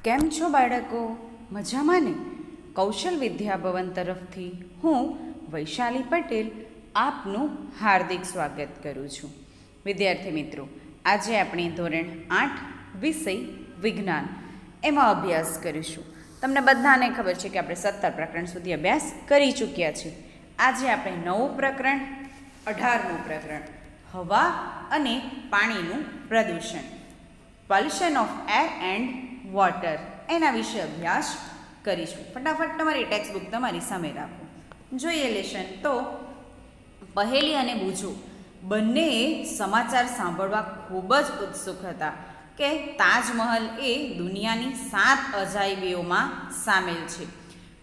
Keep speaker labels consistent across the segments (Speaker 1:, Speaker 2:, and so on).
Speaker 1: કેમ છો બાળકો? મજામાં ને? કૌશલ વિદ્યા ભવન તરફથી હું વૈશાલી પટેલ આપનું હાર્દિક સ્વાગત કરું છું. વિદ્યાર્થી મિત્રો, આજે આપણે ધોરણ 8 વિષય વિજ્ઞાન એમાં અભ્યાસ કરીશું. તમને બધાને ખબર છે કે આપણે 17 પ્રકરણ સુધી અભ્યાસ કરી ચૂક્યા છીએ. આજે આપણે નવું પ્રકરણ 18મું પ્રકરણ હવા અને પાણીનું પ્રદૂષણ, pollution of air and water, એના વિશે અભ્યાસ કરીશું. ફટાફટ તમારી ટેક્સ્ટ બુક તમારી સામે રાખો. જોઈએ લેશન. તો પહેલી અને બૂજો બંનેએ સમાચાર સાંભળવા ખૂબ જ ઉત્સુક હતા કે તાજમહલ એ દુનિયાની 7 અજાયબીઓમાં સામેલ છે.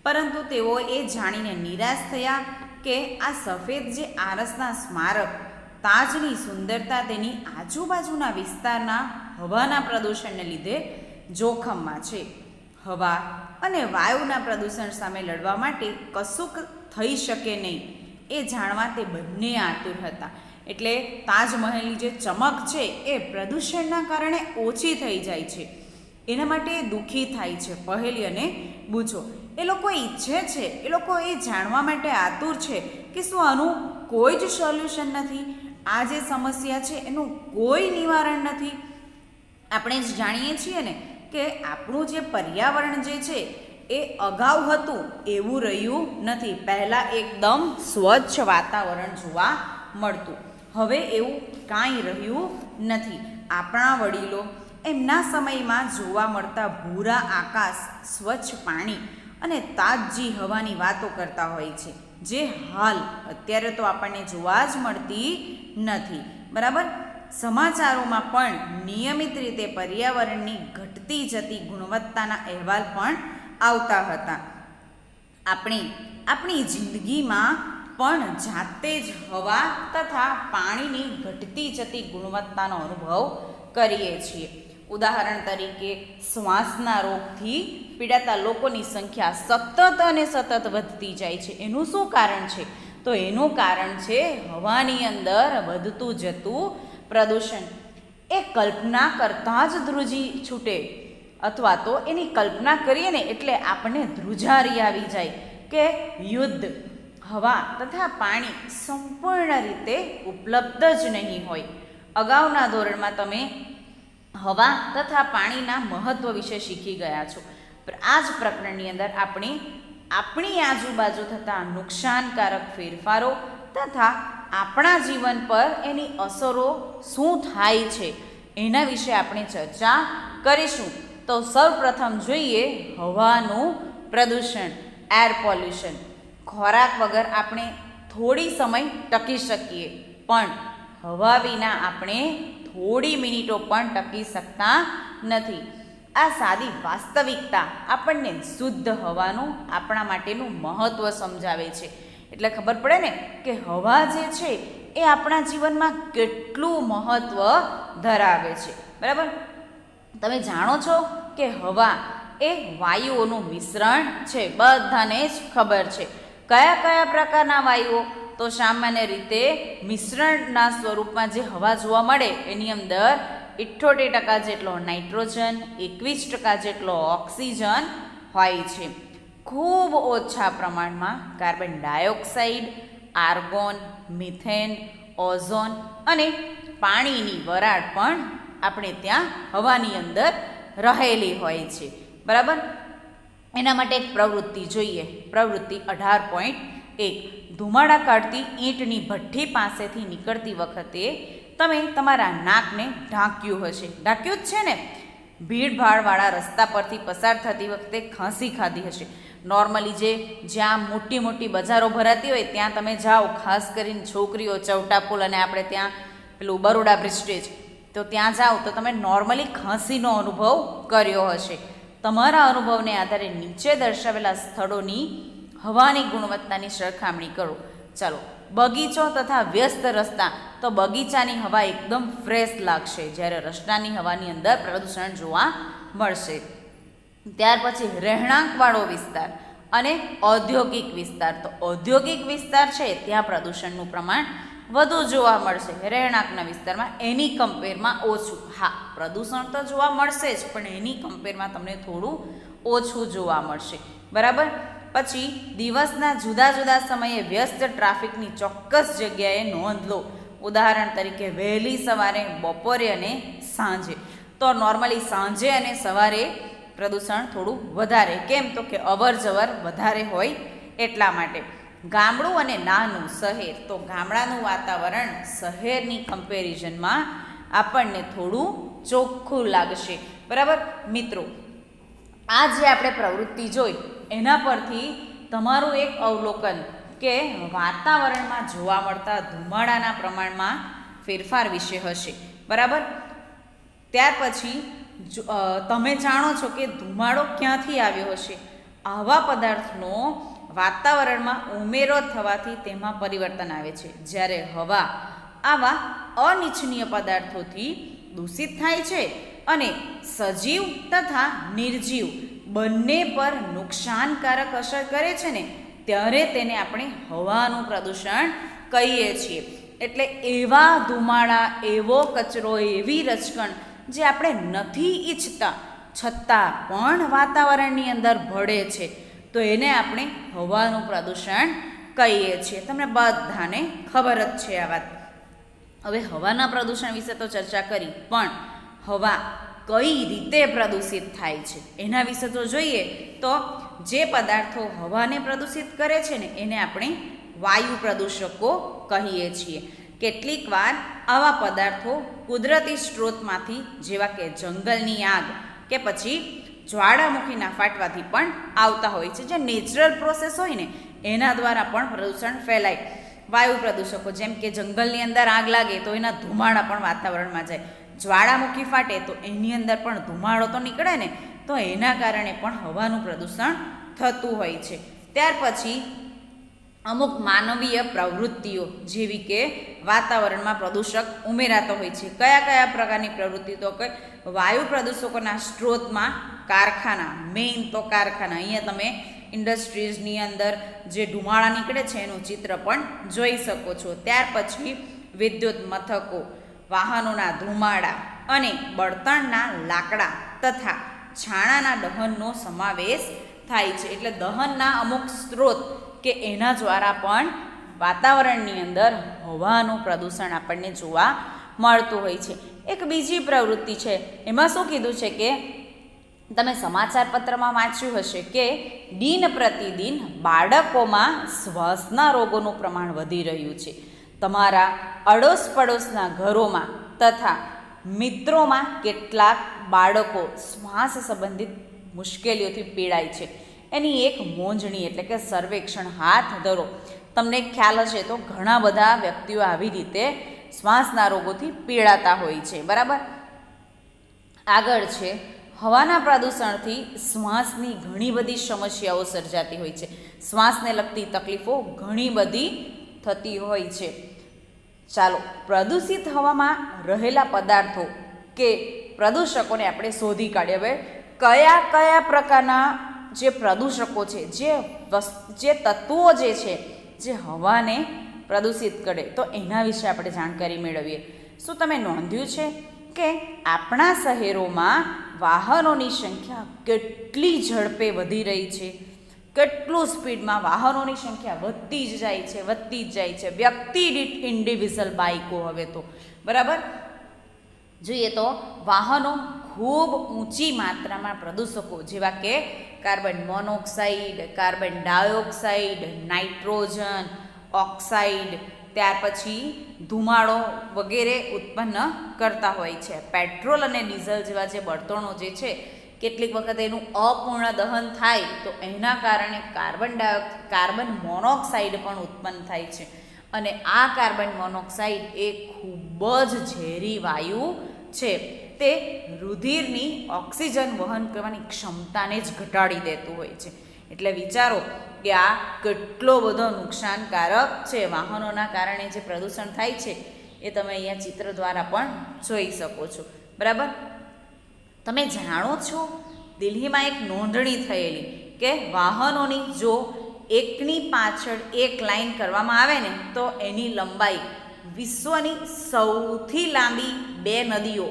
Speaker 1: પરંતુ તેઓ એ જાણીને નિરાશ થયા કે આ સફેદ જે આરસના સ્મારક તાજની સુંદરતા તેની આજુબાજુના વિસ્તારના હવાના પ્રદૂષણને લીધે જોખમમાં છે. હવા અને વાયુના પ્રદૂષણ સામે લડવા માટે કશુંક થઈ શકે નહીં એ જાણવા તે બંને આતુર હતા. એટલે તાજમહલની જે ચમક છે એ પ્રદૂષણના કારણે ઓછી થઈ જાય છે. એના માટે દુઃખી થાય છે પહેલી અને બૂજો. એ લોકો ઈચ્છે છે, એ લોકો એ જાણવા માટે આતુર છે કે શું આનું કોઈ જ સોલ્યુશન નથી, આ જે સમસ્યા છે એનું કોઈ નિવારણ નથી. આપણે જ જાણીએ છીએ ને કે આપણું જે પર્યાવરણ જે છે એ અગાઉ હતું એવું રહ્યું નથી. પહેલાં એકદમ સ્વચ્છ વાતાવરણ જોવા મળતું, હવે એવું કાંઈ રહ્યું નથી. આપણા વડીલો એમના સમયમાં જોવા મળતા ભૂરા આકાશ, સ્વચ્છ પાણી અને તાજી હવાની વાતો કરતા હોય છે, જે હાલ અત્યારે તો આપણને જોવા જ મળતી નથી. બરાબર. સમાચારોમાં પણ નિયમિત રીતે પર્યાવરણની ઘટતી જતી ગુણવત્તાના અહેવાલ પણ આવતા હતા. આપણે આપણી જિંદગીમાં પણ જાતે જ હવા તથા પાણીની ઘટતી જતી ગુણવત્તાનો અનુભવ કરીએ છીએ. ઉદાહરણ તરીકે શ્વાસના રોગથી પીડાતા લોકોની સંખ્યા સતત અને સતત વધતી જાય છે. એનું શું કારણ છે? તો એનું કારણ છે હવાની અંદર વધતું જતું પ્રદૂષણ. એ કલ્પના કરતાં જ ધ્રુજી છૂટે, અથવા તો એની કલ્પના કરીએ ને એટલે આપણને ધ્રુજારી આવી જાય કે યુદ્ધ, હવા તથા પાણી સંપૂર્ણ રીતે ઉપલબ્ધ જ નહીં હોય. અગાઉના ધોરણમાં તમે હવા તથા પાણીના મહત્ત્વ વિશે શીખી ગયા છો. આ જ પ્રકરણની અંદર આપણે આપણી આજુબાજુ થતા નુકસાનકારક ફેરફારો તથા આપણા જીવન પર એની અસરો શું થાય છે એના વિશે આપણે ચર્ચા કરીશું. તો સૌપ્રથમ જોઈએ હવાનું પ્રદૂષણ, એર પોલ્યુશન. ખોરાક વગર આપણે થોડી સમય ટકી શકીએ, પણ હવા વિના આપણે થોડી મિનિટો પણ ટકી શકતા નથી. આ સાદી વાસ્તવિકતા આપણને શુદ્ધ હવાનું આપણા માટેનું મહત્ત્વ સમજાવે છે. એટલે ખબર પડે ને કે હવા જે છે એ આપણા જીવનમાં કેટલું મહત્ત્વ ધરાવે છે. બરાબર. તમે જાણો છો કે હવા એ વાયુઓનું મિશ્રણ છે, બધાને જ ખબર છે. કયા કયા પ્રકારના વાયુઓ? તો સામાન્ય રીતે મિશ્રણના સ્વરૂપમાં જે હવા જોવા મળે એની અંદર 78% જેટલો નાઇટ્રોજન, 21% જેટલો ઓક્સિજન હોય છે. ખૂબ ઓછા પ્રમાણમાં carbon dioxide, argon, methane, ozone અને પાણીની વરાળ પણ આપણે ત્યાં હવાની અંદર રહેલી હોય છે. બરાબર. એના માટે એક પ્રવૃત્તિ જોઈએ. પ્રવૃત્તિ 18.1. ધુમાડા કાઢતી ઈંટની ભઠ્ઠી પાસેથી નીકળતી વખતે તમે તમારા નાકને ઢાંક્યું હશે. ઢાંક્યું જ છે ને? ભીડભાડવાળા રસ્તા પરથી પસાર થતી વખતે ખાંસી ખાધી હશે. નોર્મલી જ્યાં મોટી મોટી બજારો ભરાતી હોય ત્યાં તમે જાઓ, ખાસ કરીને છોકરીઓ, ચૌટા પુલ અને આપણે ત્યાં પેલું બરોડા બ્રિસ્ટેજ, તો ત્યાં જાઓ તો તમે નોર્મલી ખાંસીનો અનુભવ કર્યો હશે. તમારા અનુભવને આધારે નીચે દર્શાવેલા સ્થળોની હવાની ગુણવત્તાની સરખામણી કરો. ચાલો. બગીચો તથા વ્યસ્ત રસ્તા. તો બગીચાની હવા એકદમ ફ્રેશ લાગશે, જ્યારે રસ્તાની હવાની અંદર પ્રદૂષણ જોવા મળશે. ત્યાર પછી રહેણાંકવાળો વિસ્તાર અને ઔદ્યોગિક વિસ્તાર. તો ઔદ્યોગિક વિસ્તાર છે ત્યાં પ્રદૂષણનું પ્રમાણ વધુ જોવા મળશે, રહેણાંકના વિસ્તારમાં એની કમ્પેરમાં ઓછું. હા, પ્રદૂષણ તો જોવા મળશે જ, પણ એની કમ્પેરમાં તમને થોડું ઓછું જોવા મળશે. બરાબર. પછી દિવસના જુદા જુદા સમયે વ્યસ્ત ટ્રાફિકની ચોક્કસ જગ્યાએ નોંધ લો. ઉદાહરણ તરીકે વહેલી સવારે, બપોરે અને સાંજે. તો નોર્મલી સાંજે અને સવારે પ્રદૂષણ થોડું વધારે. કેમ? તો કે અવર જવર વધારે હોય એટલા માટે. ગામડું અને નાનું શહેર. તો ગામડાનું વાતાવરણ શહેરની કમ્પેરિઝનમાં આપણને થોડું ચોખ્ખું લાગશે. બરાબર મિત્રો, આ જે આપણે પ્રવૃત્તિ જોઈ એના પરથી તમારું એક અવલોકન કે વાતાવરણમાં જોવા મળતા ધુમાડાના પ્રમાણમાં ફેરફાર વિશે હશે. બરાબર. ત્યાર પછી તમે જાણો છો કે ધુમાડો ક્યાંથી આવ્યો હશે. આવા પદાર્થનો વાતાવરણમાં ઉમેરો થવાથી તેમાં પરિવર્તન આવે છે. જ્યારે હવા આવા અનિચ્છનીય પદાર્થોથી દૂષિત થાય છે અને સજીવ તથા નિર્જીવ બંને પર નુકસાનકારક અસર કરે છે ને, ત્યારે તેને આપણે હવાનું પ્રદૂષણ કહીએ છીએ. એટલે એવા ધુમાડા, એવો કચરો, એવી રજકણ જે આપણે નથી ઈચ્છતા છતાં પણ વાતાવરણની અંદર ભળે છે, તો એને આપણે હવાનું પ્રદૂષણ કહીએ છીએ. તમને બધાને ખબર જ છે આ વાત. હવે હવાના પ્રદૂષણ વિશે તો ચર્ચા કરી, પણ હવા કઈ રીતે પ્રદૂષિત થાય છે એના વિશે તો જોઈએ. તો જે પદાર્થો હવાને પ્રદૂષિત કરે છે ને એને આપણે વાયુ પ્રદૂષકો કહીએ છીએ. કેટલીક વાર આવા પદાર્થો કુદરતી સ્ત્રોતમાંથી, જેવા કે જંગલની આગ કે પછી જ્વાળામુખીના ફાટવાથી પણ આવતા હોય છે. જે નેચરલ પ્રોસેસ હોય ને એના દ્વારા પણ પ્રદૂષણ ફેલાય. વાયુ પ્રદૂષકો જેમ કે જંગલની અંદર આગ લાગે તો એના ધુમાડા પણ વાતાવરણમાં જાય. જ્વાળામુખી ફાટે તો એની અંદર પણ ધુમાડો તો નીકળે ને, તો એના કારણે પણ હવાનું પ્રદૂષણ થતું હોય છે. ત્યાર પછી અમુક માનવીય પ્રવૃત્તિઓ જેવી કે વાતાવરણમાં પ્રદૂષક ઉમેરાતો હોય છે. કયા કયા પ્રકારની પ્રવૃત્તિ? તો કે વાયુ પ્રદૂષકોના સ્ત્રોતમાં કારખાના, મેઇન તો કારખાના. અહીંયા તમે ઇન્ડસ્ટ્રીઝની અંદર જે ધુમાડા નીકળે છે એનું ચિત્ર પણ જોઈ શકો છો. ત્યાર પછી વિદ્યુત મથકો, વાહનોના ધુમાડા અને બળતણના લાકડા તથા છાણાના દહનનો સમાવેશ થાય છે. એટલે દહનના અમુક સ્ત્રોત કે એના દ્વારા પણ વાતાવરણની અંદર હવાનું પ્રદૂષણ આપણને જોવા મળતું હોય છે. એક બીજી પ્રવૃત્તિ છે, એમાં શું કીધું છે કે તમે સમાચાર પત્રમાં વાંચ્યું હશે કે દિન પ્રતિદિન બાળકોમાં શ્વાસના રોગોનું પ્રમાણ વધી રહ્યું છે. તમારા અડોશ પડોશના ઘરોમાં તથા મિત્રોમાં કેટલાક બાળકો શ્વાસ સંબંધિત મુશ્કેલીઓથી પીડાય છે. એની એક મોંજણી એટલે કે સર્વેક્ષણ હાથ ધરો. તમને ખ્યાલ હશે તો ઘણા બધા વ્યક્તિઓ આવી રીતે શ્વાસના રોગોથી પીડાતા હોય છે. બરાબર. આગળ છે, હવાના પ્રદૂષણથી શ્વાસની ઘણી બધી સમસ્યાઓ સર્જાતી હોય છે. શ્વાસને લગતી તકલીફો ઘણી બધી થતી હોય છે. ચાલો, પ્રદૂષિત હવામાં રહેલા પદાર્થો કે પ્રદૂષકોને આપણે શોધી કાઢીએ. હવે કયા કયા પ્રકારના જે પ્રદૂષકો છે, જે તત્વો જે છે જે હવાને પ્રદૂષિત કરે, તો એના વિશે આપણે જાણકારી મેળવીએ. શું તમે નોંધ્યું છે કે આપણા શહેરોમાં વાહનોની સંખ્યા કેટલી ઝડપે વધી રહી છે? કેટલું સ્પીડમાં વાહનોની સંખ્યા વધતી જ જાય છે. વ્યક્તિ દીઠ ઇન્ડિવિઝ્યુઅલ બાઇકો હવે તો. બરાબર. જોઈએ તો વાહનો ખૂબ ઊંચી માત્રામાં પ્રદૂષકો જેવા કે carbon monoxide, carbon dioxide, nitrogen oxide, ત્યાર પછી ધુમાડો વગેરે ઉત્પન્ન કરતા હોય છે. પેટ્રોલ અને ડીઝલ જેવા જે બળતણો જે છે, કેટલીક વખત એનું અપૂર્ણ દહન થાય તો એના કારણે કાર્બન મોનોક્સાઇડ પણ ઉત્પન્ન થાય છે. અને આ કાર્બન મોનોક્સાઇડ એ ખૂબ જ ઝેરી વાયુ છે. તે રુધિરની ઓક્સિજન વહન કરવાની ક્ષમતાને જ ઘટાડી દેતું હોય છે. એટલે વિચારો કે આ કેટલો બધો નુકસાનકારક છે. વાહનોના કારણે જે પ્રદૂષણ થાય છે એ તમે અહીંયા ચિત્ર દ્વારા પણ જોઈ શકો છો. બરાબર. તમે જાણો છો, દિલ્હીમાં એક નોંધણી થયેલી કે વાહનોની જો એકની પાછળ એક લાઈન કરવામાં આવે ને તો એની લંબાઈ વિશ્વની સૌથી લાંબી બે નદીઓ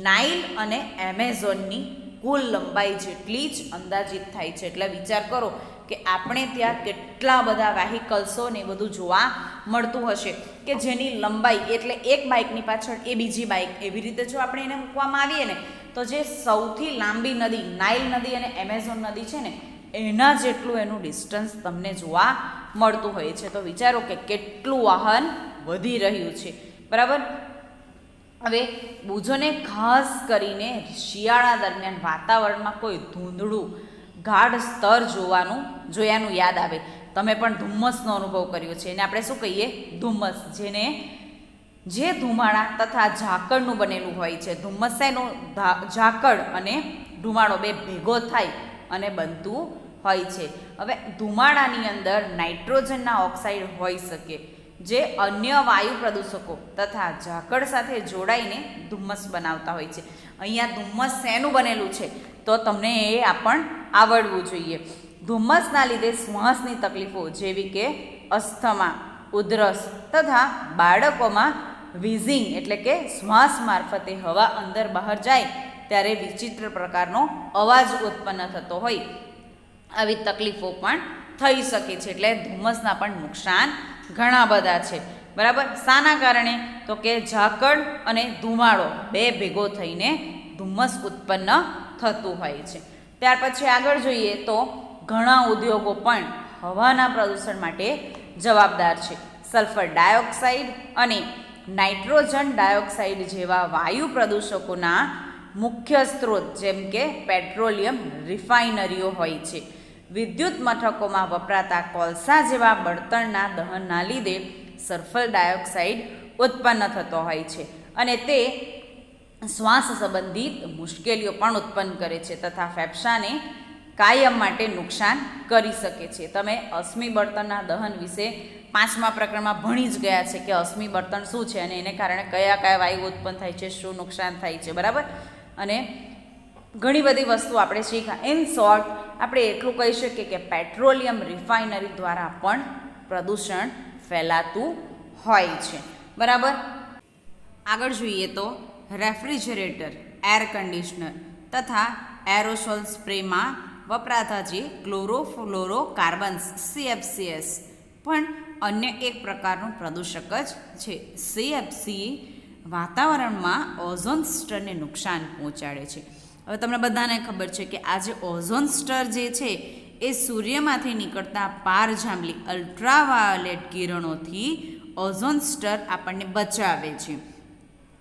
Speaker 1: નાઇલ અને એમેઝોનની કુલ લંબાઈ જેટલી જ અંદાજિત થાય છે. એટલે વિચાર કરો કે આપણે ત્યાં કેટલા બધા વેહિકલ્સો ને બધું જોવા મળતું હશે કે જેની લંબાઈ એટલે એક બાઇકની પાછળ એ બીજી બાઇક, એવી રીતે જો આપણે એને મૂકવામાં આવીએ ને તો જે સૌથી લાંબી નદી નાઇલ નદી અને એમેઝોન નદી છે ને એના જેટલું એનું ડિસ્ટન્સ તમને જોવા મળતું હોય છે. તો વિચારો કે કેટલું વાહન વધી રહ્યું છે. બરાબર. હવે બુજોને ખાસ કરીને શિયાળા દરમિયાન વાતાવરણમાં કોઈ ધૂંધળું ગાઢ સ્તર જોયાનું યાદ આવે. તમે પણ ધુમ્મસનો અનુભવ કર્યો છે એને આપણે શું કહીએ? ધુમ્મસ. જે ધુમાડા તથા ઝાકળનું બનેલું હોય છે. ધુમ્મસ એનું ઝાકળ અને ધુમાડો બે ભેગો થાય અને બનતું હોય છે. હવે ધુમાડાની અંદર નાઇટ્રોજનના ઓક્સાઇડ હોઈ શકે જે અન્ય વાયુ પ્રદૂષકો તથા ઝાકળ સાથે જોડાઈને ધુમ્મસ બનાવતા હોય છે. અહીંયા ધુમ્મસ શેનું બનેલું છે તો તમને એ આવડવું જોઈએ. ધુમ્મસના લીધે શ્વાસની તકલીફો જેવી કે અસ્થમા, ઉધરસ તથા બાળકોમાં વિઝિંગ એટલે કે શ્વાસ મારફતે હવા અંદર બહાર જાય ત્યારે વિચિત્ર પ્રકારનો અવાજ ઉત્પન્ન થતો હોય આવી તકલીફો પણ થઈ શકે છે. એટલે ધુમ્મસના પણ નુકસાન ઘણા બધા છે. બરાબર. શાના કારણે? તો કે ઝાકળ અને ધુમાડો બે ભેગો થઈને ધુમ્મસ ઉત્પન્ન થતું હોય છે. ત્યાર પછી આગળ જોઈએ તો ઘણા ઉદ્યોગો પણ હવાના પ્રદૂષણ માટે જવાબદાર છે. સલ્ફર ડાયોક્સાઇડ અને નાઇટ્રોજન ડાયોક્સાઇડ જેવા વાયુ પ્રદૂષકોના મુખ્ય સ્ત્રોત જેમ કે પેટ્રોલિયમ રિફાઇનરીઓ હોય છે. વિદ્યુત મથકોમાં વપરાતા કોલસા જેવા બળતણના દહનના લીધે સલ્ફર ડાયોક્સાઇડ ઉત્પન્ન થતો હોય છે અને તે શ્વાસ સંબંધિત મુશ્કેલીઓ પણ ઉત્પન્ન કરે છે તથા ફેફસાને કાયમ માટે નુકસાન કરી શકે છે. તમે અશ્મિ બળતણના દહન વિશે 5મા પ્રકરણમાં ભણી જ ગયા છે કે અશ્મિ બળતણ શું છે અને એને કારણે કયા કયા વાયુ ઉત્પન્ન થાય છે, શું નુકસાન થાય છે. બરાબર. અને ઘણી બધી વસ્તુ આપણે શીખ્યા. ઇન શોર્ટ આપણે એટલું કહી શકીએ કે પેટ્રોલિયમ રિફાઇનરી દ્વારા પણ પ્રદૂષણ ફેલાતું હોય છે. બરાબર. આગળ જોઈએ તો રેફ્રિજરેટર, એર કન્ડિશનર તથા એરોસોલ સ્પ્રેમાં વપરાતા જે ક્લોરોફ્લોરોકાર્બન્સ CFCs પણ અન્ય એક પ્રકારનું પ્રદૂષક જ છે. CFC વાતાવરણમાં ઓઝોન સ્તરને નુકસાન પહોંચાડે છે. હવે તમને બધાને ખબર છે કે આ જે ઓઝોન સ્તર જે છે એ સૂર્યમાંથી નીકળતા પારજાંબલી અલ્ટ્રાવાયોલેટ કિરણોથી ઓઝોન સ્તર આપણને બચાવે છે.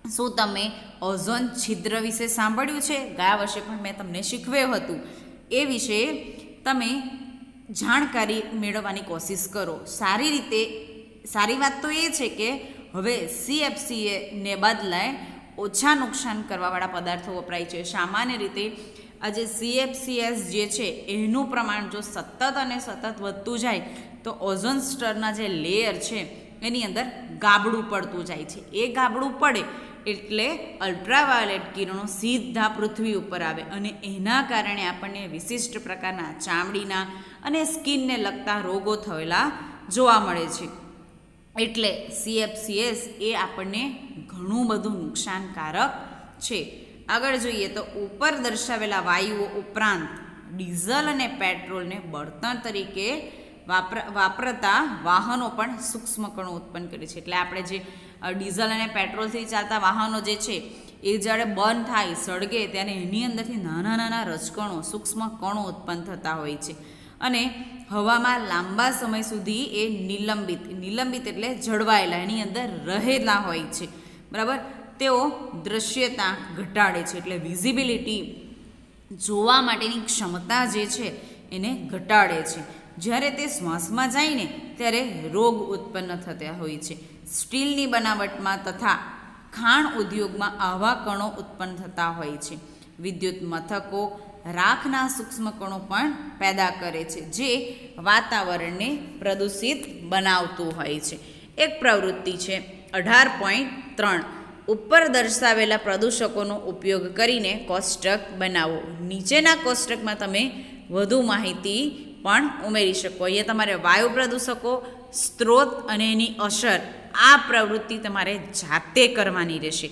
Speaker 1: શું તમે ઓઝોન છિદ્ર વિશે સાંભળ્યું છે? ગયા વર્ષે પણ મેં તમને શીખવ્યું હતું. એ વિશે તમે જાણકારી મેળવવાની કોશિશ કરો. સારી વાત તો એ છે કે હવે CFCને બદલે ઓછા નુકસાન કરવાવાળા પદાર્થો વપરાય છે. સામાન્ય રીતે આ જે CFCs જે છે એનું પ્રમાણ જો સતત વધતું જાય તો ઓઝોન સ્તરના જે લેયર છે એની અંદર ગાબડું પડતું જાય છે. એ ગાબડું પડે એટલે અલ્ટ્રાવાયોલેટ કિરણો સીધા પૃથ્વી ઉપર આવે અને એના કારણે આપણને વિશિષ્ટ પ્રકારના ચામડીના અને સ્કિનને લગતા રોગો થયેલા જોવા મળે છે. એટલે CFCs એ આપણને ઘણું બધું નુકસાનકારક છે. આગળ જોઈએ તો ઉપર દર્શાવેલા વાયુઓ ઉપરાંત ડીઝલ અને પેટ્રોલને બળતણ તરીકે વાપરતા વાહનો પણ સૂક્ષ્મ કણો ઉત્પન્ન કરે છે. એટલે આપણે જે ડીઝલ અને પેટ્રોલથી ચાલતા વાહનો જે છે એ જ્યારે બંધ થાય, સળગે, ત્યારે એની અંદરથી નાના નાના રજકણો, સૂક્ષ્મ કણો ઉત્પન્ન થતા હોય છે અને હવામાં લાંબા સમય સુધી એ નિલંબિત એટલે જળવાયેલા એની અંદર રહેલા હોય છે. બરાબર. તેઓ દૃશ્યતા ઘટાડે છે એટલે વિઝિબિલિટી, જોવા માટેની ક્ષમતા જે છે એને ઘટાડે છે. જ્યારે તે શ્વાસમાં જાય ને ત્યારે રોગ ઉત્પન્ન થતા હોય છે. સ્ટીલની બનાવટમાં તથા ખાણ ઉદ્યોગમાં આવા કણો ઉત્પન્ન થતા હોય છે. વિદ્યુત મથકો રાખના સૂક્ષ્મ કણો પણ પેદા કરે છે જે વાતાવરણને પ્રદૂષિત બનાવતું હોય છે. એક પ્રવૃત્તિ છે 18.3 ઉપર દર્શાવેલા પ્રદૂષકોનો ઉપયોગ કરીને કોષ્ટક બનાવો. નીચેના કોષ્ટકમાં તમે વધુ માહિતી પણ ઉમેરી શકો. અહીંયા તમારે વાયુ પ્રદૂષકો, સ્ત્રોત અને એની અસર આ પ્રવૃત્તિ તમારે જાતે કરવાની રહેશે.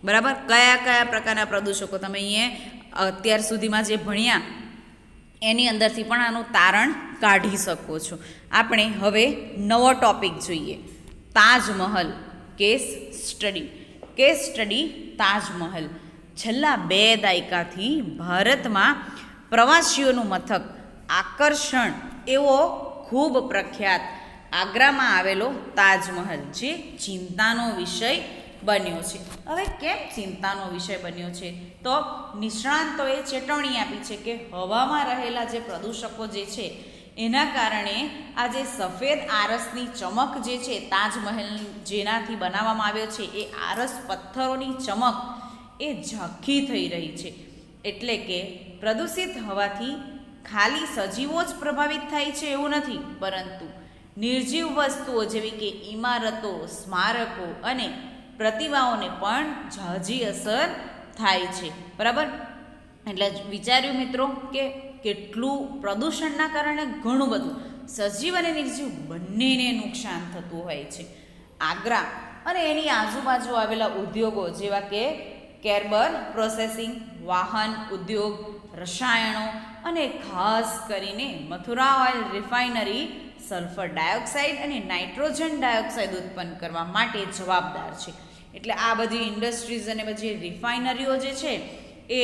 Speaker 1: બરાબર. કયા કયા પ્રકારના પ્રદૂષકો તમે અહીંયા અત્યાર સુધીમાં જે ભણ્યા એની અંદરથી પણ આનું તારણ કાઢી શકો છો. આપણે હવે નવો ટૉપિક જોઈએ, Taj Mahal case study. Case study Taj Mahal. છેલ્લા 2 દાયકાથી ભારતમાં પ્રવાસીઓનું મથક, આકર્ષણ એવો ખૂબ પ્રખ્યાત આગ્રામાં આવેલો તાજમહલ જે ચિંતાનો વિષય બન્યો છે. હવે કેમ ચિંતાનો વિષય બન્યો છે? તો નિષ્ણાંતોએ ચેતવણી આપી છે કે હવામાં રહેલા જે પ્રદૂષકો જે છે એના કારણે આ જે સફેદ આરસની ચમક જે છે, તાજમહલ જેનાથી બનાવવામાં આવ્યો છે એ આરસ પથ્થરોની ચમક એ ઝાંખી થઈ રહી છે. એટલે કે પ્રદૂષિત હવાથી ખાલી સજીવો જ પ્રભાવિત થાય છે એવું નથી, પરંતુ નિર્જીવ વસ્તુઓ જેવી કે ઇમારતો, સ્મારકો અને પ્રતિમાઓને પણ ઝાઝી અસર થાય છે. બરાબર. એટલે વિચાર્યું મિત્રો કે કેટલું પ્રદૂષણના કારણે ઘણું બધું સજીવ અને નિર્જીવ બંનેને નુકસાન થતું હોય છે. આગ્રા અને એની આજુબાજુ આવેલા ઉદ્યોગો જેવા કે કેરબર પ્રોસેસિંગ, વાહન ઉદ્યોગ, રસાયણો અને ખાસ કરીને Mathura oil refinery sulphur dioxide અને નાઇટ્રોજન ડાયોક્સાઇડ ઉત્પન્ન કરવા માટે જવાબદાર છે. એટલે આ બધી ઇન્ડસ્ટ્રીઝ અને બધી રિફાઇનરીઓ જે છે એ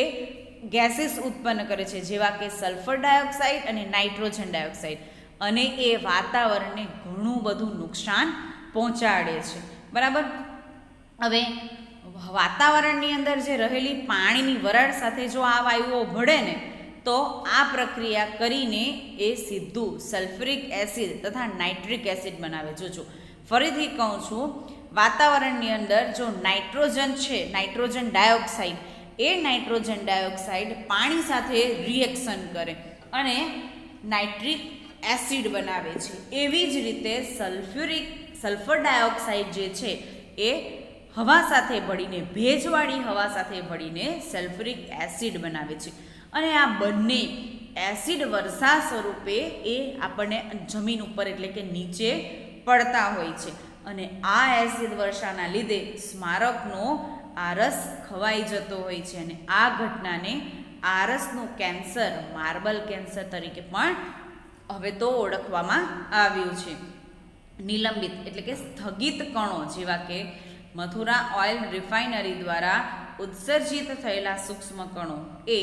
Speaker 1: ગેસીસ ઉત્પન્ન કરે છે જેવા કે સલ્ફર ડાયોક્સાઇડ અને નાઇટ્રોજન ડાયોક્સાઇડ, અને એ વાતાવરણને ઘણું બધું નુકસાન પહોંચાડે છે. બરાબર. હવે વાતાવરણની અંદર જે રહેલી પાણીની વરાળ સાથે જો આ વાયુઓ ભળે ને તો આ પ્રક્રિયા કરીને એ સીધું સલ્ફ્યુરિક એસિડ તથા નાઇટ્રિક એસિડ બનાવે. જોજો ફરીથી કહું છું, વાતાવરણની અંદર જો નાઇટ્રોજન છે, નાઇટ્રોજન ડાયોક્સાઇડ, એ નાઇટ્રોજન ડાયોક્સાઇડ પાણી સાથે રિએક્શન કરે અને નાઇટ્રિક એસિડ બનાવે છે. એવી જ રીતે સલ્ફર ડાયોક્સાઇડ જે છે એ હવા સાથે ભળીને, ભેજવાળી હવા સાથે ભળીને સલ્ફ્યુરિક એસિડ બનાવે છે. અને આ બંને એસિડ વર્ષા સ્વરૂપે એ આપણને જમીન ઉપર એટલે કે નીચે પડતા હોય છે. અને આ એસિડ વર્ષાના લીધે સ્મારકનો આરસ ખવાઈ જતો હોય છે. અને આ ઘટનાને આરસનું કેન્સર, માર્બલ કેન્સર તરીકે પણ હવે તો ઓળખવામાં આવ્યું છે. નિલંબિત એટલે કે સ્થગિત કણો જેવા કે મથુરા ઓઇલ રિફાઇનરી દ્વારા ઉત્સર્જિત થયેલા સૂક્ષ્મ કણો એ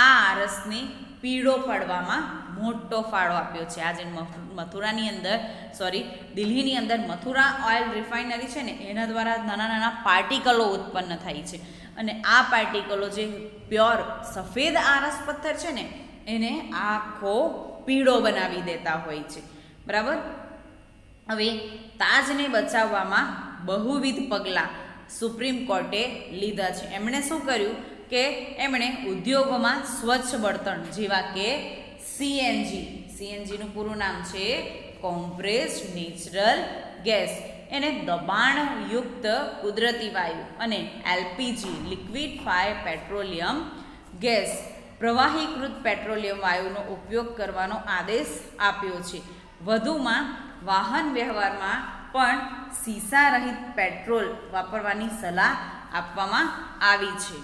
Speaker 1: આ આરસને પીળો પાડવામાં મોટો ફાળો આપ્યો છે. આજે દિલ્હીની અંદર મથુરા ઓઇલ રિફાઇનરી છે ને એના દ્વારા નાના નાના પાર્ટિકલો ઉત્પન્ન થાય છે. અને આ પાર્ટિકલો જે પ્યોર સફેદ આરસ પથ્થર છે ને એને આખો પીળો બનાવી દેતા હોય છે. બરાબર. હવે તાજને બચાવવામાં બહુવિધ પગલાં સુપ્રીમ કોર્ટે લીધા છે. એમણે શું કર્યું કે એમણે ઉદ્યોગોમાં સ્વચ્છ બળતણ જેવા કે સીએનજીનું પૂરું નામ છે કોમ્પ્રેસ્ડ નેચરલ ગેસ, એને દબાણયુક્ત કુદરતી વાયુ અને એલપીજી લિક્વિફાય પેટ્રોલિયમ ગેસ, પ્રવાહીકૃત પેટ્રોલિયમ વાયુનો ઉપયોગ કરવાનો આદેશ આપ્યો છે. વધુમાં વાહન વ્યવહારમાં પણ સીસા રહિત પેટ્રોલ વાપરવાની સલાહ આપવામાં આવી છે.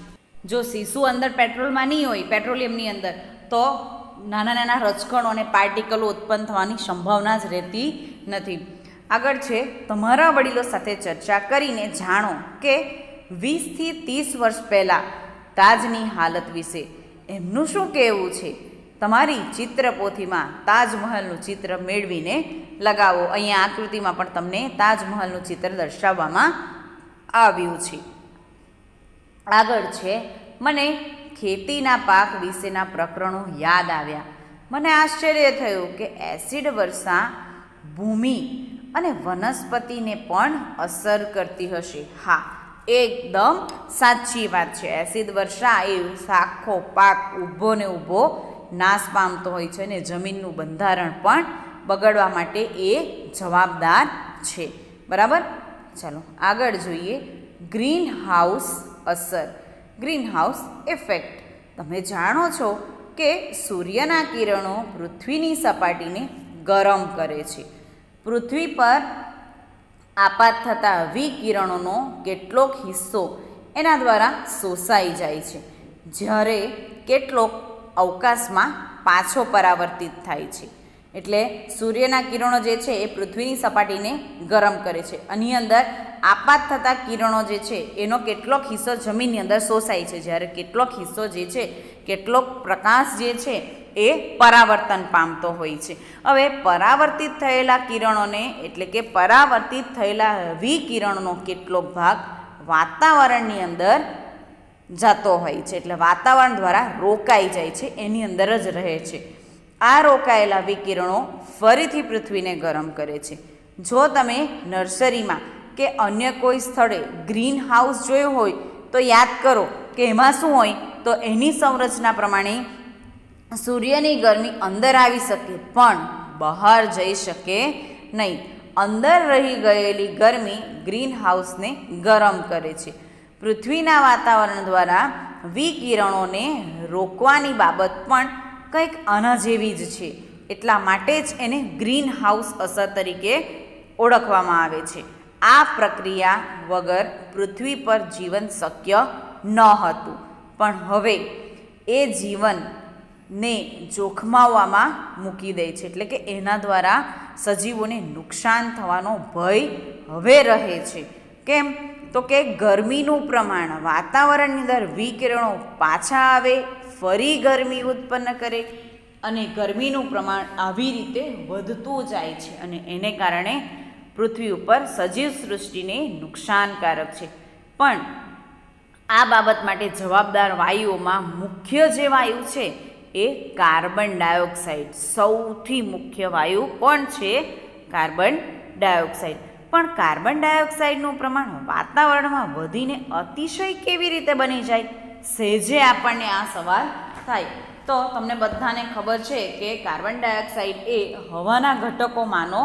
Speaker 1: જો સીસું અંદર પેટ્રોલમાં નહીં હોય, પેટ્રોલિયમની અંદર, તો નાના નાના રજકણો અને પાર્ટિકલો ઉત્પન્ન થવાની સંભાવના જ રહેતી નથી. આગળ છે, તમારા વડીલો સાથે ચર્ચા કરીને જાણો કે 20 થી 30 વર્ષ પહેલાં તાજની હાલત વિશે એમનું શું કહેવું છે. તમારી ચિત્રપોથીમાં તાજમહલનું ચિત્ર મેળવીને લગાવો. અહીંયા આકૃતિમાં પણ તમને તાજમહલનું ચિત્ર દર્શાવવામાં આવ્યું છે. આગળ છે, મને ખેતીના પાક વિશેના પ્રકરણો યાદ આવ્યા. મને આશ્ચર્ય થયું કે એસિડ વર્ષા ભૂમિ અને વનસ્પતિને પણ અસર કરતી હશે. હા, એકદમ સાચી વાત છે. એસિડ વર્ષા એ આખો પાક ઊભો ને ઊભો નાશ પામતો હોય છે અને જમીનનું બંધારણ પણ બગડવા માટે એ જવાબદાર છે. બરાબર. ચાલો આગળ જોઈએ, ગ્રીન હાઉસ અસર, ગ્રીન હાઉસ ઇફેક્ટ. તમે જાણો છો કે સૂર્યના કિરણો પૃથ્વીની સપાટીને ગરમ કરે છે. પૃથ્વી પર આપાત થતા વિકિરણોનો કેટલોક હિસ્સો એના દ્વારા શોષાઈ જાય છે, જ્યારે કેટલોક અવકાશમાં પાછો પરાવર્તિત થાય છે. એટલે સૂર્યના કિરણો જે છે એ પૃથ્વીની સપાટીને ગરમ કરે છે. આની અંદર આપાત થતા કિરણો જે છે એનો કેટલોક હિસ્સો જમીનની અંદર શોષાય છે, જ્યારે કેટલોક હિસ્સો જે છે, કેટલોક પ્રકાશ જે છે એ પરાવર્તન પામતો હોય છે. હવે પરાવર્તિત થયેલા કિરણોને એટલે કે પરાવર્તિત થયેલા વિકિરણનો કેટલોક ભાગ વાતાવરણની અંદર જતો હોય છે, એટલે વાતાવરણ દ્વારા રોકાઈ જાય છે, એની અંદર જ રહે છે. આ રોકાયેલા વિકિરણો ફરીથી પૃથ્વીને ગરમ કરે છે. જો તમે નર્સરીમાં કે અન્ય કોઈ સ્થળે ગ્રીન હાઉસ જોયો હોય તો યાદ કરો કે એમાં શું હોય, તો એની સંરચના પ્રમાણે સૂર્યની ગરમી અંદર આવી શકે પણ બહાર જઈ શકે નહીં. અંદર રહી ગયેલી ગરમી ગ્રીન હાઉસને ગરમ કરે છે. પૃથ્વીના વાતાવરણ દ્વારા વિકિરણોને રોકવાની બાબત પણ કંઈક આના જેવી જ છે. એટલા માટે જ એને ગ્રીન હાઉસ અસર તરીકે ઓળખવામાં આવે છે. આ પ્રક્રિયા વગર પૃથ્વી પર જીવન શક્ય ન હતું, પણ હવે એ જીવનને જોખમાવવામાં મૂકી દે છે. એટલે કે એના દ્વારા સજીવોને નુકસાન થવાનો ભય હવે રહે છે. કેમ? તો કે ગરમીનું પ્રમાણ વાતાવરણની અંદર વિકિરણો પાછા આવે, ફરી ગરમી ઉત્પન્ન કરે અને ગરમીનું પ્રમાણ આવી રીતે વધતું જાય છે, અને એને કારણે પૃથ્વી ઉપર સજીવ સૃષ્ટિને નુકસાનકારક છે. પણ આ બાબત માટે જવાબદાર વાયુઓમાં મુખ્ય જે વાયુ છે એ કાર્બન ડાયોક્સાઇડ. સૌથી મુખ્ય વાયુ કોણ છે? Carbon dioxide. પણ કાર્બન ડાયોક્સાઇડનું પ્રમાણ વાતાવરણમાં વધીને અતિશય કેવી રીતે બની જાય? સહેજે આપણને આ સવાલ થાય. તો તમને બધાને ખબર છે કે કાર્બન ડાયોક્સાઇડ એ હવાના ઘટકોમાંનો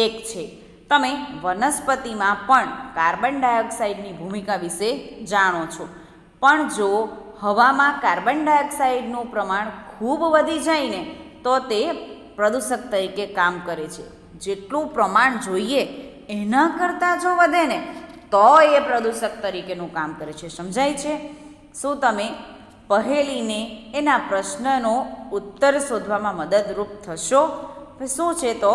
Speaker 1: એક છે. તમે વનસ્પતિમાં પણ કાર્બન ડાયોક્સાઇડની ભૂમિકા વિશે જાણો છો. પણ જો હવામાં કાર્બન ડાયોક્સાઇડનું પ્રમાણ ખૂબ વધી જાય ને તો તે પ્રદૂષક તરીકે કામ કરે છે. જેટલું પ્રમાણ જોઈએ એના કરતાં જો વધે ને તો એ પ્રદૂષક તરીકેનું કામ કરે છે. સમજાય છે? શું તમે પહેલીને એના પ્રશ્નનો ઉત્તર શોધવામાં મદદરૂપ થશો? શું છે તો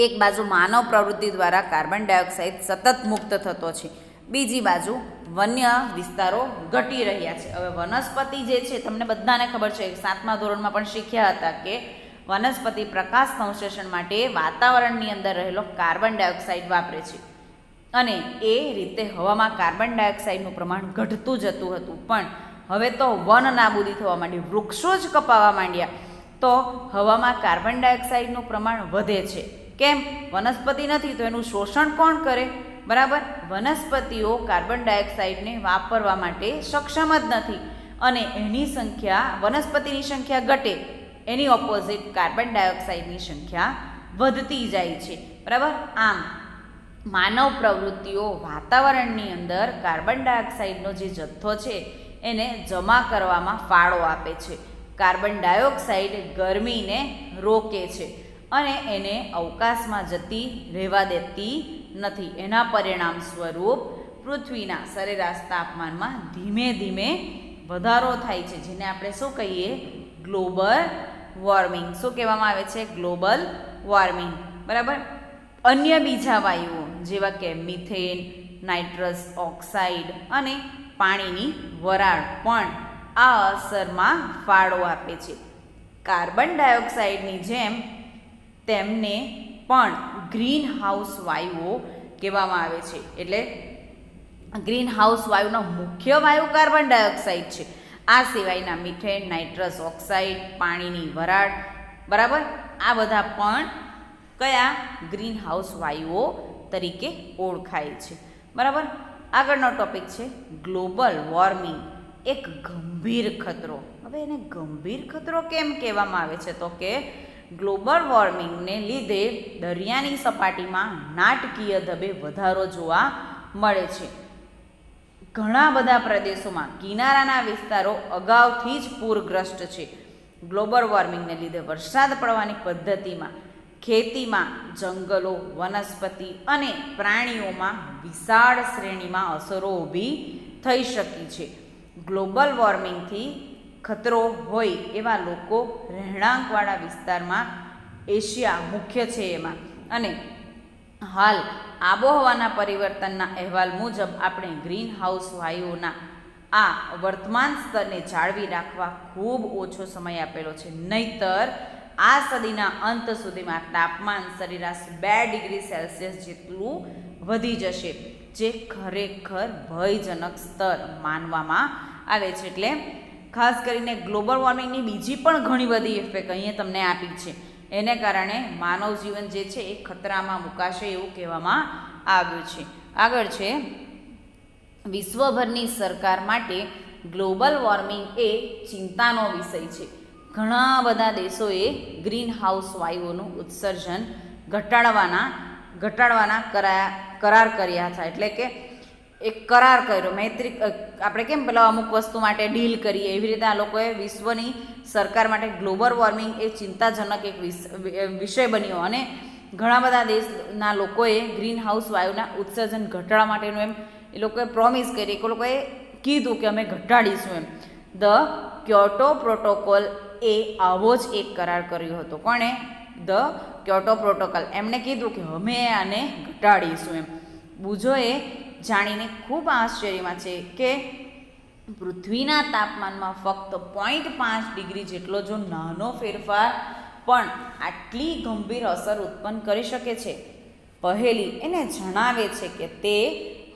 Speaker 1: એક બાજુ માનવ પ્રવૃત્તિ દ્વારા કાર્બન ડાયોક્સાઇડ સતત મુક્ત થતો છે, બીજી બાજુ વન્ય વિસ્તારો ઘટી રહ્યા છે. હવે વનસ્પતિ જે છે, તમને બધાને ખબર છે, 7મા ધોરણમાં પણ શીખ્યા હતા કે વનસ્પતિ પ્રકાશ સંશ્લેષણ માટે વાતાવરણની અંદર રહેલો કાર્બન ડાયોક્સાઇડ વાપરે છે, અને એ રીતે હવામાં કાર્બન ડાયોક્સાઇડનું પ્રમાણ ઘટતું જતું હતું. પણ હવે તો વન નાબૂદી થવા માંડી, વૃક્ષો જ કપાવા માંડ્યા, તો હવામાં કાર્બન ડાયોક્સાઇડનું પ્રમાણ વધે છે. કેમ? વનસ્પતિ નથી તો એનું શોષણ કોણ કરે? બરાબર, વનસ્પતિઓ કાર્બન ડાયોક્સાઇડને વાપરવા માટે સક્ષમ જ નથી, અને એની સંખ્યા, વનસ્પતિની સંખ્યા ઘટે, એની ઓપોઝિટ કાર્બન ડાયોક્સાઇડની સંખ્યા વધતી જાય છે. બરાબર, આમ માનવ પ્રવૃત્તિઓ વાતાવરણની અંદર કાર્બન ડાયોક્સાઇડનો જે જથ્થો છે એને જમા કરવામાં ફાળો આપે છે. કાર્બન ડાયોક્સાઇડ ગરમીને રોકે છે અને એને અવકાશમાં જતી રહેવા દેતી નથી. એના પરિણામ સ્વરૂપ પૃથ્વીના સરેરાશ તાપમાનમાં ધીમે ધીમે વધારો થાય છે, જેને આપણે શું કહીએ? Global warming. શું કહેવામાં આવે છે? Global warming. બરાબર. અન્ય બીજા વાયુઓ જેવા કે મિથેન, નાઇટ્રસ ઓક્સાઇડ અને પાણીની વરાળ પણ આ અસરમાં ફાળો આપે છે. કાર્બન ડાયોક્સાઇડની જેમ તેમને પણ ગ્રીન હાઉસ વાયુઓ કહેવામાં આવે છે. એટલે ગ્રીન હાઉસ વાયુનો મુખ્ય વાયુ કાર્બન ડાયોક્સાઇડ છે. આ સિવાયના મિથેન, નાઇટ્રસ ઓક્સાઇડ, પાણીની વરાળ, બરાબર, આ બધા પણ કયા? ગ્રીન હાઉસ વાયુઓ તરીકે ઓળખાય છે. બરાબર. આગળનો ટોપિક છે ગ્લોબલ વોર્મિંગ, એક ગંભીર ખતરો. હવે એને ગંભીર ખતરો કેમ કહેવામાં આવે છે? તો કે ગ્લોબલ વોર્મિંગને લીધે દરિયાની સપાટીમાં નાટકીય ઢબે વધારો જોવા મળે છે. ઘણા બધા પ્રદેશોમાં કિનારાના વિસ્તારો અગાઉથી જ પૂરગ્રસ્ત છે. ગ્લોબલ વોર્મિંગને લીધે વરસાદ પડવાની પદ્ધતિમાં ખેતીમાં જંગલો, વનસ્પતિ અને પ્રાણીઓમાં વિશાળ શ્રેણીમાં અસરો ઊભી થઈ શકી છે. ગ્લોબલ વોર્મિંગથી ખતરો હોય એવા લોકો રહેણાંકવાળા વિસ્તારમાં એશિયા મુખ્ય છે એમાં. અને હાલ આબોહવાના પરિવર્તનના અહેવાલ મુજબ આપણે ગ્રીન હાઉસ વાયુઓના આ વર્તમાન સ્તરને જાળવી રાખવા ખૂબ ઓછો સમય આપેલો છે. નહીતર આ સદીના અંત સુધીમાં તાપમાન સરેરાશ 2 ડિગ્રી સેલ્સિયસ જેટલું વધી જશે, જે ખરેખર ભયજનક સ્તર માનવામાં આવે છે. એટલે ખાસ કરીને ગ્લોબલ વોર્મિંગની બીજી પણ ઘણી બધી ઇફેક્ટ અહીંયા તમને આપી છે. એને કારણે માનવ જીવન જે છે એ ખતરામાં મુકાશે એવું કહેવામાં આવ્યું છે. આગળ છે, વિશ્વભરની સરકાર માટે ગ્લોબલ વોર્મિંગ એ ચિંતાનો વિષય છે. ઘણા બધા દેશોએ ગ્રીન હાઉસ વાયુઓનું ઉત્સર્જન ઘટાડવાના કરાર કર્યા હતા. એટલે કે એક કરાર કર્યો, મૈત્રી. આપણે કેમ પેલા અમુક વસ્તુ માટે ડીલ કરીએ, એવી રીતે આ લોકોએ વિશ્વની સરકાર માટે ગ્લોબલ વોર્મિંગ એ ચિંતાજનક એક વિષય બન્યો અને ઘણા બધા દેશના લોકોએ ગ્રીન હાઉસ વાયુના ઉત્સર્જન ઘટાડવા માટેનું એમ એ લોકોએ પ્રોમિસ કરી, એ લોકોએ કીધું કે અમે ઘટાડીશું એમ. ધ ક્યોટો પ્રોટોકોલ એ આવો જ એક કરાર કર્યો હતો. કોણે? The Kyoto protocol. એમણે કીધું કે અમે આને ઘટાડીશું એમ. બુજોએ જાણીને ખૂબ આશ્ચર્યમાં છે કે પૃથ્વીના તાપમાનમાં ફક્ત 0.5 ડિગ્રી જેટલો જો નાનો ફેરફાર પણ આટલી ગંભીર અસર ઉત્પન્ન કરી શકે છે. પહેલી એને જણાવે છે કે તે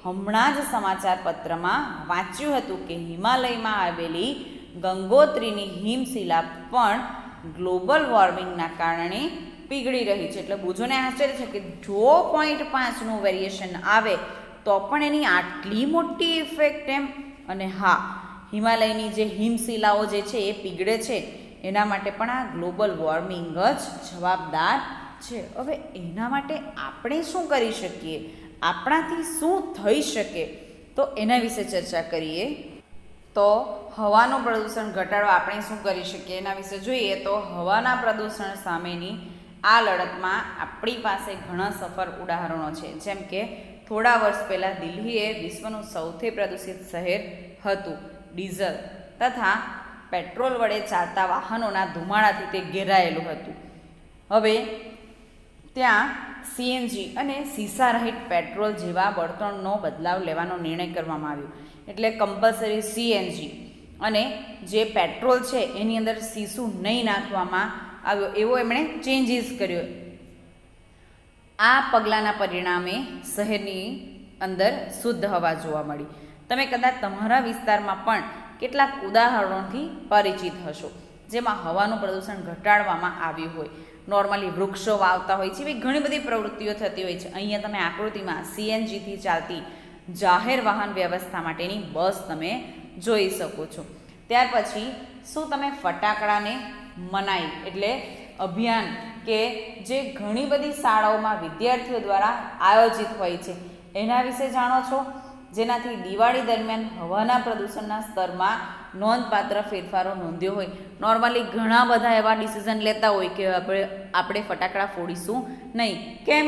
Speaker 1: હમણાં જ સમાચાર પત્રમાં વાંચ્યું હતું કે હિમાલયમાં આવેલી ગંગોત્રીની હિમશિલા પણ ગ્લોબલ વોર્મિંગના કારણે પીગળી રહી છે. એટલે બુજોને આશ્ચર્ય છે કે જો 0.5નું વેરિએશન આવે તો પણ એની આટલી મોટી ઇફેક્ટ એમ. અને હા, હિમાલયની જે હિમશિલાઓ જે છે એ પીગળે છે એના માટે પણ આ ગ્લોબલ વોર્મિંગ જ જવાબદાર છે. હવે એના માટે આપણે શું કરી શકીએ, આપણાથી શું થઈ શકે, તો એના વિશે ચર્ચા કરીએ. તો હવાનું પ્રદૂષણ ઘટાડવા આપણે શું કરી શકીએ એના વિશે જોઈએ તો હવાના પ્રદૂષણ સામેની આ લડતમાં આપણી પાસે ઘણા સફળ ઉદાહરણો છે. જેમ કે થોડા વર્ષ પહેલાં દિલ્હી એ વિશ્વનું સૌથી પ્રદૂષિત શહેર હતું. ડીઝલ તથા પેટ્રોલ વડે ચાલતા વાહનોના ધુમાડાથી તે ઘેરાયેલું હતું. હવે ત્યાં સીએનજી અને સીસા રહિત પેટ્રોલ જેવા બળતણનો બદલાવ લેવાનો નિર્ણય કરવામાં આવ્યો. એટલે કમ્પલસરી સીએનજી અને જે પેટ્રોલ છે એની અંદર સીસું નહીં નાખવામાં આવ્યો એવો એમણે ચેન્જીસ કર્યો. આ પગલાંના પરિણામે શહેરની અંદર શુદ્ધ હવા જોવા મળી. તમે કદાચ તમારા વિસ્તારમાં પણ કેટલાક ઉદાહરણોથી પરિચિત હશો જેમાં હવાનું પ્રદૂષણ ઘટાડવામાં આવ્યું હોય. નોર્મલી વૃક્ષો વાવતા હોય છે, એવી ઘણી બધી પ્રવૃત્તિઓ થતી હોય છે. અહીંયા તમે આકૃતિમાં સીએનજીથી ચાલતી જાહેર વાહન વ્યવસ્થા માટેની બસ તમે જોઈ શકો છો. ત્યાર પછી શું તમે ફટાકડાને મનાઈ એટલે અભિયાન કે જે ઘણી બધી શાળાઓમાં વિદ્યાર્થીઓ દ્વારા આયોજિત હોય છે એના વિશે જાણો છો? જેનાથી દિવાળી દરમિયાન હવાના પ્રદૂષણના સ્તરમાં નોંધપાત્ર ફેરફારો નોંધ્યો હોય. નોર્મલી ઘણા બધા એવા ડિસિઝન લેતા હોય કે આપણે ફટાકડા ફોડીશું નહીં. કેમ?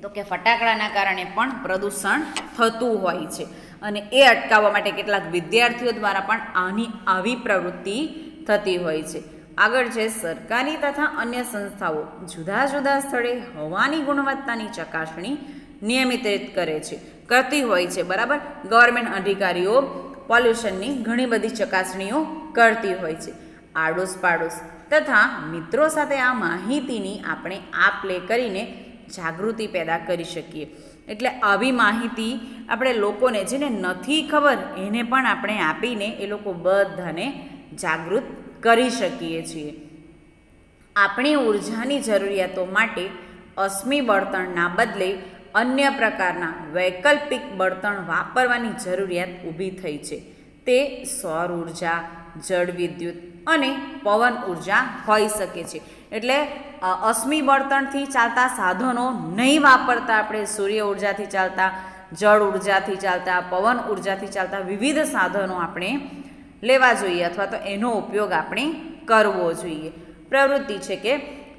Speaker 1: તો કે ફટાકડાના કારણે પણ પ્રદૂષણ થતું હોય છે અને એ અટકાવવા માટે કેટલાક વિદ્યાર્થીઓ દ્વારા પણ આવી પ્રવૃત્તિ થતી હોય છે. આગળ છે, સરકારી તથા અન્ય સંસ્થાઓ જુદા જુદા સ્થળે હવાની ગુણવત્તાની ચકાસણી નિયમિત રીતે કરતી હોય છે. બરાબર, ગવર્મેન્ટ અધિકારીઓ પોલ્યુશનની ઘણી બધી ચકાસણીઓ કરતી હોય છે. આડોશ પાડોશ તથા મિત્રો સાથે આ માહિતીની આપણે આપ લે કરીને જાગૃતિ પેદા કરી શકીએ. એટલે આવી માહિતી આપણે લોકોને જેને નથી ખબર એને પણ આપણે આપીને એ લોકો બધાને જાગૃત કરી શકીએ છીએ. આપણી ઉર્જાની જરૂરિયાતો માટે અશ્મિ બળતણના બદલે અન્ય પ્રકારના વૈકલ્પિક બળતણ વાપરવાની જરૂરિયાત ઊભી થઈ છે. તે સૌર ઉર્જા, જળ વિદ્યુત અને પવન ઉર્જા હોઈ શકે છે. એટલે અશ્મિ બળતણથી ચાલતા સાધનો નહીં વાપરતા આપણે સૂર્ય ઉર્જાથી ચાલતા, જળ ઉર્જાથી ચાલતા, પવન ઉર્જાથી ચાલતા વિવિધ સાધનો આપણે લેવા જોઈએ અથવા તો એનો ઉપયોગ આપણે કરવો જોઈએ. પ્રવૃત્તિ છે કે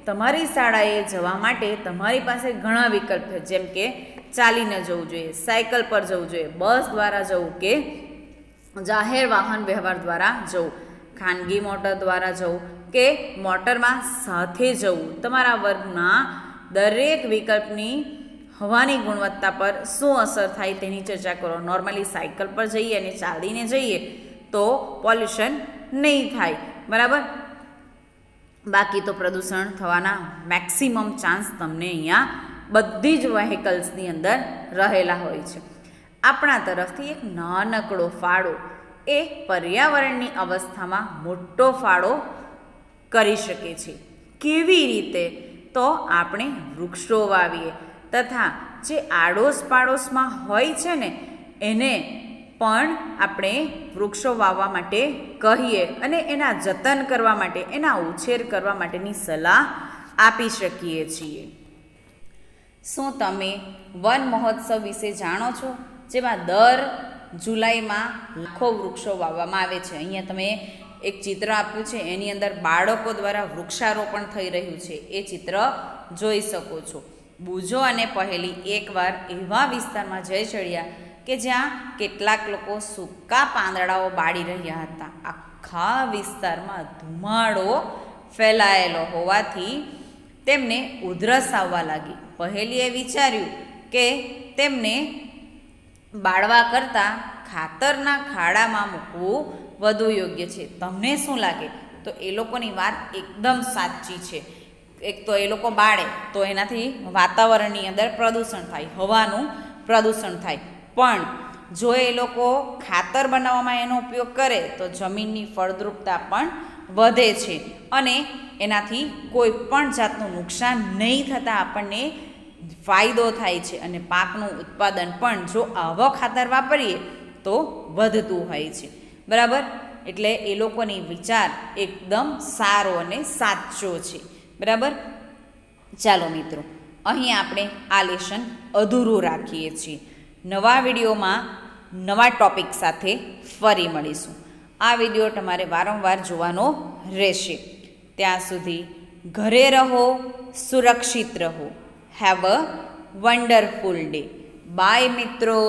Speaker 1: તમારી શાળાએ જવા માટે તમારી પાસે ઘણા વિકલ્પ છે, જેમ કે ચાલીને જવું જોઈએ, સાયકલ પર જવું જોઈએ, બસ દ્વારા જવું કે જાહેર વાહન વ્યવહાર દ્વારા જવું, ખાનગી મોટર દ્વારા જવું કે મોટરમાં સાથે જવું. તમારા વર્ગના દરેક વિકલ્પની હવાની ગુણવત્તા પર શું અસર થાય તેની ચર્ચા કરો. નોર્મલી સાયકલ પર જઈએ અને ચાલીને જઈએ તો પોલ્યુશન નહીં થાય, બરાબર. બાકી તો પ્રદૂષણ થવાના મેક્સિમમ ચાન્સ તમને અહીંયા બધી જ વ્હીકલ્સની અંદર રહેલા હોય છે. આપણા તરફથી એક નાનકડો ફાળો એ પર્યાવરણની અવસ્થામાં મોટો ફાળો કરી શકે છે. કેવી રીતે? તો આપણે વૃક્ષો વાવીએ તથા જે આડોશ પાડોશમાં હોય છે ને એને પણ આપણે વૃક્ષો વાવવા માટે કહીએ અને એના જતન કરવા માટે, એના ઉછેર કરવા માટેની સલાહ આપી શકીએ છીએ. શું તમે વન મહોત્સવ વિશે જાણો છો, જેમાં દર જુલાઈમાં લાખો વૃક્ષો વાવવામાં આવે છે? અહીંયા તમે એક ચિત્ર આપ્યું છે, એની અંદર બાળકો દ્વારા વૃક્ષારોપણ થઈ રહ્યું છે, એ ચિત્ર જોઈ શકો છો. બુજો અને પહેલી એકવાર એવા વિસ્તારમાં જઈ ચડ્યા કે જ્યાં કેટલાક લોકો સૂકા પાંદડાઓ બાળી રહ્યા હતા. આખા વિસ્તારમાં ધુમાડો ફેલાયેલો હોવાથી તેમને ઉધરસ આવવા લાગી. પહેલીએ વિચાર્યું કે તેમને બાળવા કરતાં ખાતરના ખાડામાં મૂકવું વધુ યોગ્ય છે. તમને શું લાગે? તો એ લોકોની વાત એકદમ સાચી છે. એક તો એ લોકો બાળે તો એનાથી વાતાવરણની અંદર પ્રદૂષણ થાય, હવાનું પ્રદૂષણ થાય, પણ જો એ લોકો ખાતર બનાવવામાં એનો ઉપયોગ કરે તો જમીનની ફળદ્રુપતા પણ વધે છે અને એનાથી કોઈ પણ જાતનું નુકસાન નહીં થતાં આપણને ફાયદો થાય છે અને પાકનું ઉત્પાદન પણ જો આવો ખાતર વાપરીએ તો વધતું હોય છે, બરાબર. એટલે એ લોકોની વિચાર એકદમ સારો અને સાચો છે, બરાબર. ચાલો મિત્રો, અહીં આપણે આ લેશન અધૂરું રાખીએ છીએ. નવા વિડીયોમાં નવા ટૉપિક સાથે ફરી મળીશું. આ વિડીયો તમારે વારંવાર જોવાનો રહેશે. ત્યાં સુધી ઘરે રહો, સુરક્ષિત રહો. Have a wonderful day. Bye મિત્રો.